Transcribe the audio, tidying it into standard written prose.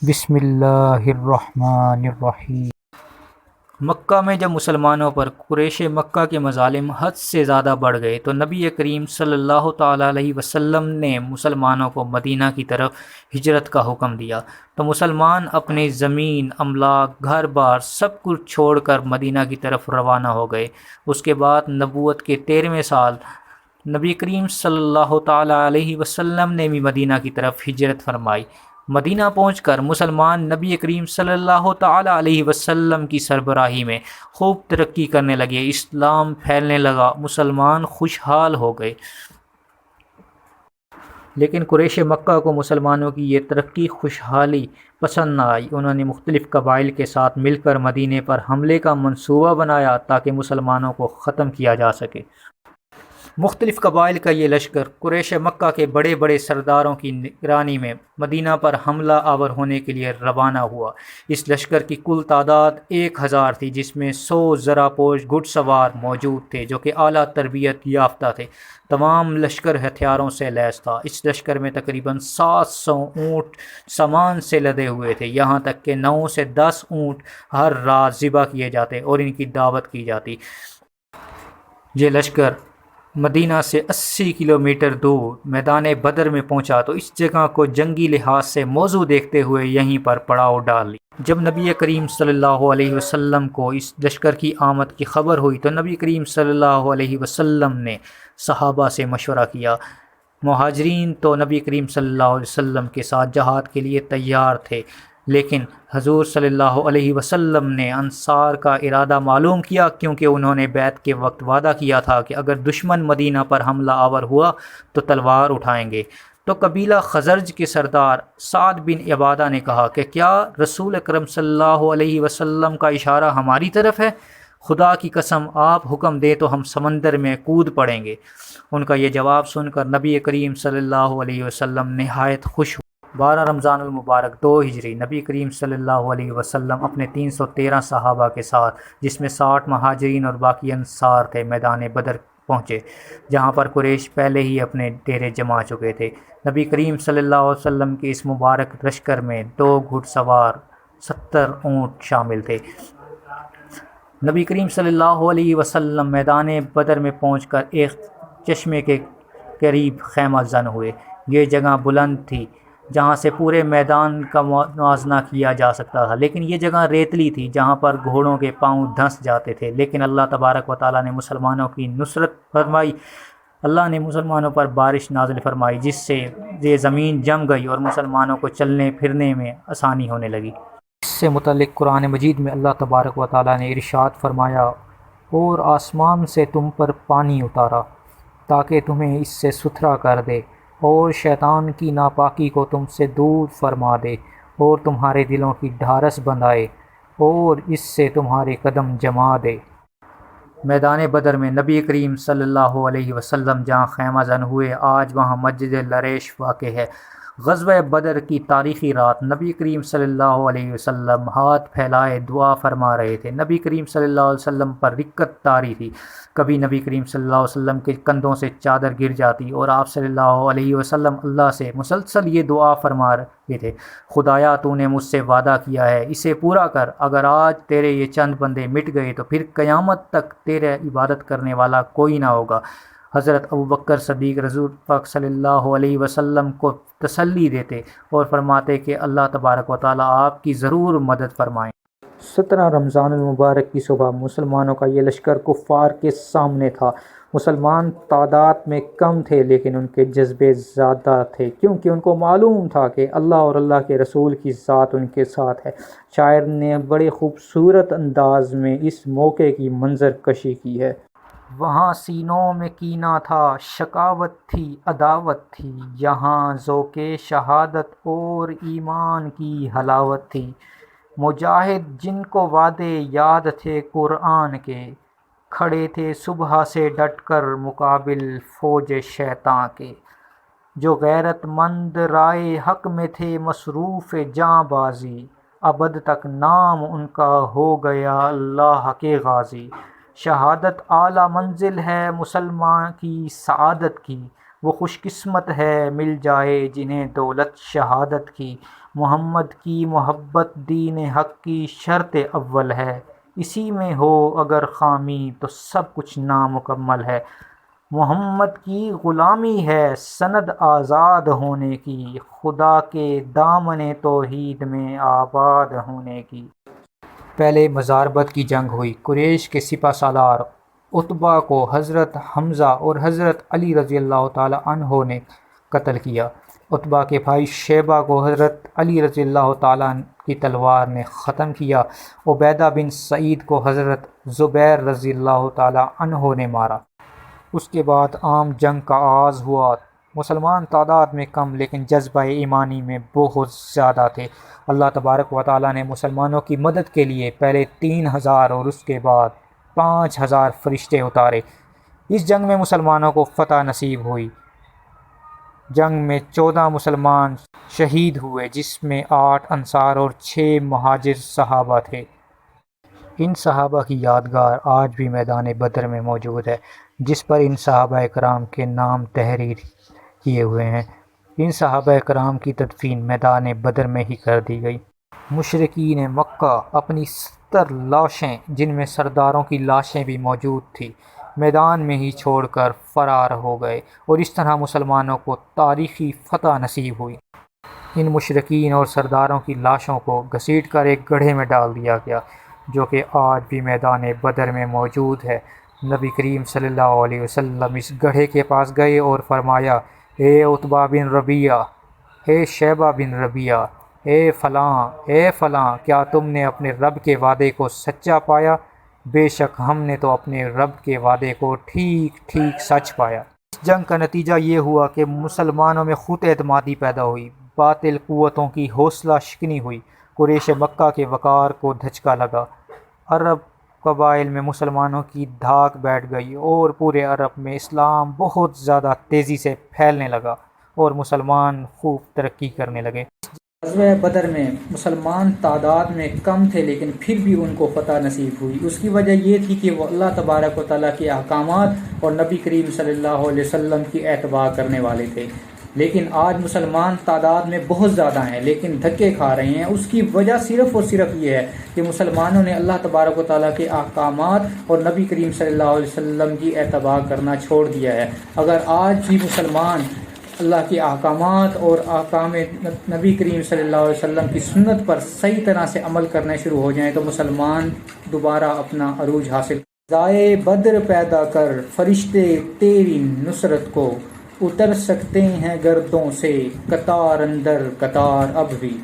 بسم اللہ الرحمن الرحیم۔ مکہ میں جب مسلمانوں پر قریش مکہ کے مظالم حد سے زیادہ بڑھ گئے تو نبی کریم صلی اللہ تعالیٰ علیہ وسلم نے مسلمانوں کو مدینہ کی طرف ہجرت کا حکم دیا، تو مسلمان اپنی زمین، املاک، گھر بار سب کچھ چھوڑ کر مدینہ کی طرف روانہ ہو گئے۔ اس کے بعد نبوت کے 13ویں سال نبی کریم صلی اللہ تعالیٰ علیہ وسلم نے بھی مدینہ کی طرف ہجرت فرمائی۔ مدینہ پہنچ کر مسلمان نبی کریم صلی اللہ تعالیٰ علیہ وسلم کی سربراہی میں خوب ترقی کرنے لگے، اسلام پھیلنے لگا، مسلمان خوشحال ہو گئے۔ لیکن قریش مکہ کو مسلمانوں کی یہ ترقی خوشحالی پسند نہ آئی۔ انہوں نے مختلف قبائل کے ساتھ مل کر مدینے پر حملے کا منصوبہ بنایا تاکہ مسلمانوں کو ختم کیا جا سکے۔ مختلف قبائل کا یہ لشکر قریش مکہ کے بڑے بڑے سرداروں کی نگرانی میں مدینہ پر حملہ آور ہونے کے لیے روانہ ہوا۔ اس لشکر کی کل تعداد 1000 تھی، جس میں 100 زرہ پوش گھڑ سوار موجود تھے جو کہ اعلیٰ تربیت یافتہ تھے۔ تمام لشکر ہتھیاروں سے لیس تھا۔ اس لشکر میں تقریباً 700 اونٹ سامان سے لدے ہوئے تھے، یہاں تک کہ 9 سے 10 اونٹ ہر رات ذبح کیے جاتے اور ان کی دعوت کی جاتی۔ یہ لشکر مدینہ سے 80 کلومیٹر دور میدان بدر میں پہنچا تو اس جگہ کو جنگی لحاظ سے موزوں دیکھتے ہوئے یہیں پر پڑاؤ ڈال لی۔ جب نبی کریم صلی اللہ علیہ وسلم کو اس لشکر کی آمد کی خبر ہوئی تو نبی کریم صلی اللہ علیہ وسلم نے صحابہ سے مشورہ کیا۔ مہاجرین تو نبی کریم صلی اللہ علیہ وسلم کے ساتھ جہاد کے لیے تیار تھے، لیکن حضور صلی اللہ علیہ وسلم نے انصار کا ارادہ معلوم کیا، کیونکہ انہوں نے بیعت کے وقت وعدہ کیا تھا کہ اگر دشمن مدینہ پر حملہ آور ہوا تو تلوار اٹھائیں گے۔ تو قبیلہ خزرج کے سردار سعد بن عبادہ نے کہا کہ کیا رسول اکرم صلی اللہ علیہ وسلم کا اشارہ ہماری طرف ہے؟ خدا کی قسم آپ حکم دیں تو ہم سمندر میں کود پڑیں گے۔ ان کا یہ جواب سن کر نبی کریم صلی اللہ علیہ وسلم نہایت خوش ہوئے۔ 12 رمضان المبارک 2 ہجری نبی کریم صلی اللہ علیہ وسلم اپنے 313 صحابہ کے ساتھ، جس میں 60 مہاجرین اور باقی انصار تھے، میدان بدر پہنچے، جہاں پر قریش پہلے ہی اپنے ڈیرے جما چکے تھے۔ نبی کریم صلی اللہ علیہ وسلم کے اس مبارک لشکر میں 2 گھڑ سوار 70 اونٹ شامل تھے۔ نبی کریم صلی اللہ علیہ وسلم میدان بدر میں پہنچ کر ایک چشمے کے قریب خیمہ زن ہوئے۔ یہ جگہ بلند تھی جہاں سے پورے میدان کا موازنہ کیا جا سکتا تھا، لیکن یہ جگہ ریتلی تھی جہاں پر گھوڑوں کے پاؤں دھنس جاتے تھے۔ لیکن اللہ تبارک و تعالیٰ نے مسلمانوں کی نصرت فرمائی۔ اللہ نے مسلمانوں پر بارش نازل فرمائی، جس سے یہ زمین جم گئی اور مسلمانوں کو چلنے پھرنے میں آسانی ہونے لگی۔ اس سے متعلق قرآن مجید میں اللہ تبارک و تعالیٰ نے ارشاد فرمایا، اور آسمان سے تم پر پانی اتارا تاکہ تمہیں اس سے ستھرا کر دے، اور شیطان کی ناپاکی کو تم سے دور فرما دے، اور تمہارے دلوں کی ڈھارس بندھائے، اور اس سے تمہارے قدم جما دے۔ میدان بدر میں نبی کریم صلی اللہ علیہ وسلم جہاں خیمہ زن ہوئے، آج وہاں مسجد لریش واقع ہے۔ غزوہ بدر کی تاریخی رات نبی کریم صلی اللہ علیہ وسلم ہاتھ پھیلائے دعا فرما رہے تھے۔ نبی کریم صلی اللہ علیہ وسلم پر رکت طاری تھی۔ کبھی نبی کریم صلی اللہ علیہ وسلم کے کندھوں سے چادر گر جاتی اور آپ صلی اللہ علیہ وسلم اللہ سے مسلسل یہ دعا فرما رہے تھے، خدایا تو نے مجھ سے وعدہ کیا ہے، اسے پورا کر۔ اگر آج تیرے یہ چند بندے مٹ گئے تو پھر قیامت تک تیرے عبادت کرنے والا کوئی نہ ہوگا۔ حضرت ابوبکر صدیق رسول پاک صلی اللہ علیہ وسلم کو تسلی دیتے اور فرماتے کہ اللہ تبارک و تعالیٰ آپ کی ضرور مدد فرمائیں۔ 17 رمضان المبارک کی صبح مسلمانوں کا یہ لشکر کفار کے سامنے تھا۔ مسلمان تعداد میں کم تھے، لیکن ان کے جذبے زیادہ تھے، کیونکہ ان کو معلوم تھا کہ اللہ اور اللہ کے رسول کی ذات ان کے ساتھ ہے۔ شاعر نے بڑے خوبصورت انداز میں اس موقع کی منظر کشی کی ہے۔ وہاں سینوں میں کینہ تھا، شقاوت تھی، عداوت تھی، یہاں ذوق شہادت اور ایمان کی حلاوت تھی۔ مجاہد جن کو وعدے یاد تھے قرآن کے، کھڑے تھے صبح سے ڈٹ کر مقابل فوج شیطاں کے۔ جو غیرت مند رائے حق میں تھے مصروف جاں بازی، ابد تک نام ان کا ہو گیا اللہ کے غازی۔ شہادت اعلیٰ منزل ہے مسلمان کی سعادت کی، وہ خوش قسمت ہے مل جائے جنہیں دولت شہادت کی، محمد کی محبت دین حق کی شرط اول ہے، اسی میں ہو اگر خامی تو سب کچھ نامکمل ہے، محمد کی غلامی ہے سند آزاد ہونے کی، خدا کے دامن توحید میں آباد ہونے کی۔ پہلے مزاربت کی جنگ ہوئی۔ قریش کے سپہ سالار عتبہ کو حضرت حمزہ اور حضرت علی رضی اللہ تعالی عنہ نے قتل کیا۔ عتبہ کے بھائی شیبہ کو حضرت علی رضی اللہ تعالیٰ کی تلوار نے ختم کیا۔ عبیدہ بن سعید کو حضرت زبیر رضی اللہ تعالیٰ عنہ نے مارا۔ اس کے بعد عام جنگ کا آغاز ہوا۔ مسلمان تعداد میں کم لیکن جذبہ ایمانی میں بہت زیادہ تھے۔ اللہ تبارک و تعالیٰ نے مسلمانوں کی مدد کے لیے پہلے 3000 اور اس کے بعد 5000 فرشتے اتارے۔ اس جنگ میں مسلمانوں کو فتح نصیب ہوئی۔ جنگ میں 14 مسلمان شہید ہوئے جس میں 8 انصار اور 6 مہاجر صحابہ تھے۔ ان صحابہ کی یادگار آج بھی میدان بدر میں موجود ہے، جس پر ان صحابہ کرام کے نام تحریر کیے ہوئے ہیں۔ ان صحابہ کرام کی تدفین میدان بدر میں ہی کر دی گئی۔ مشرکین مکہ اپنی 70 لاشیں، جن میں سرداروں کی لاشیں بھی موجود تھیں، میدان میں ہی چھوڑ کر فرار ہو گئے اور اس طرح مسلمانوں کو تاریخی فتح نصیب ہوئی۔ ان مشرکین اور سرداروں کی لاشوں کو گھسیٹ کر ایک گڑھے میں ڈال دیا گیا، جو کہ آج بھی میدان بدر میں موجود ہے۔ نبی کریم صلی اللہ علیہ وسلم اس گڑھے کے پاس گئے اور فرمایا، اے عتبہ بن ربیعہ، اے شیبہ بن ربیعہ، اے فلاں، کیا تم نے اپنے رب کے وعدے کو سچا پایا؟ بے شک ہم نے تو اپنے رب کے وعدے کو ٹھیک سچ پایا۔ اس جنگ کا نتیجہ یہ ہوا کہ مسلمانوں میں خود اعتمادی پیدا ہوئی، باطل قوتوں کی حوصلہ شکنی ہوئی، قریش مکہ کے وقار کو دھچکا لگا، عرب قبائل میں مسلمانوں کی دھاک بیٹھ گئی اور پورے عرب میں اسلام بہت زیادہ تیزی سے پھیلنے لگا اور مسلمان خوب ترقی کرنے لگے۔ غزوہ بدر میں مسلمان تعداد میں کم تھے لیکن پھر بھی ان کو فتح نصیب ہوئی۔ اس کی وجہ یہ تھی کہ وہ اللہ تبارک و تعالیٰ کے احکامات اور نبی کریم صلی اللہ علیہ وسلم کی اتباع کرنے والے تھے۔ لیکن آج مسلمان تعداد میں بہت زیادہ ہیں لیکن دھکے کھا رہے ہیں۔ اس کی وجہ صرف اور صرف یہ ہے کہ مسلمانوں نے اللہ تبارک و تعالیٰ کے احکامات اور نبی کریم صلی اللہ علیہ وسلم کی اتباع کرنا چھوڑ دیا ہے۔ اگر آج بھی مسلمان اللہ کے احکامات اور احکام نبی کریم صلی اللہ علیہ وسلم کی سنت پر صحیح طرح سے عمل کرنے شروع ہو جائیں تو مسلمان دوبارہ اپنا عروج حاصل۔ فضائے بدر پیدا کر فرشتے تیری نصرت کو، اتر سکتے ہیں گردوں سے قطار اندر قطار اب بھی۔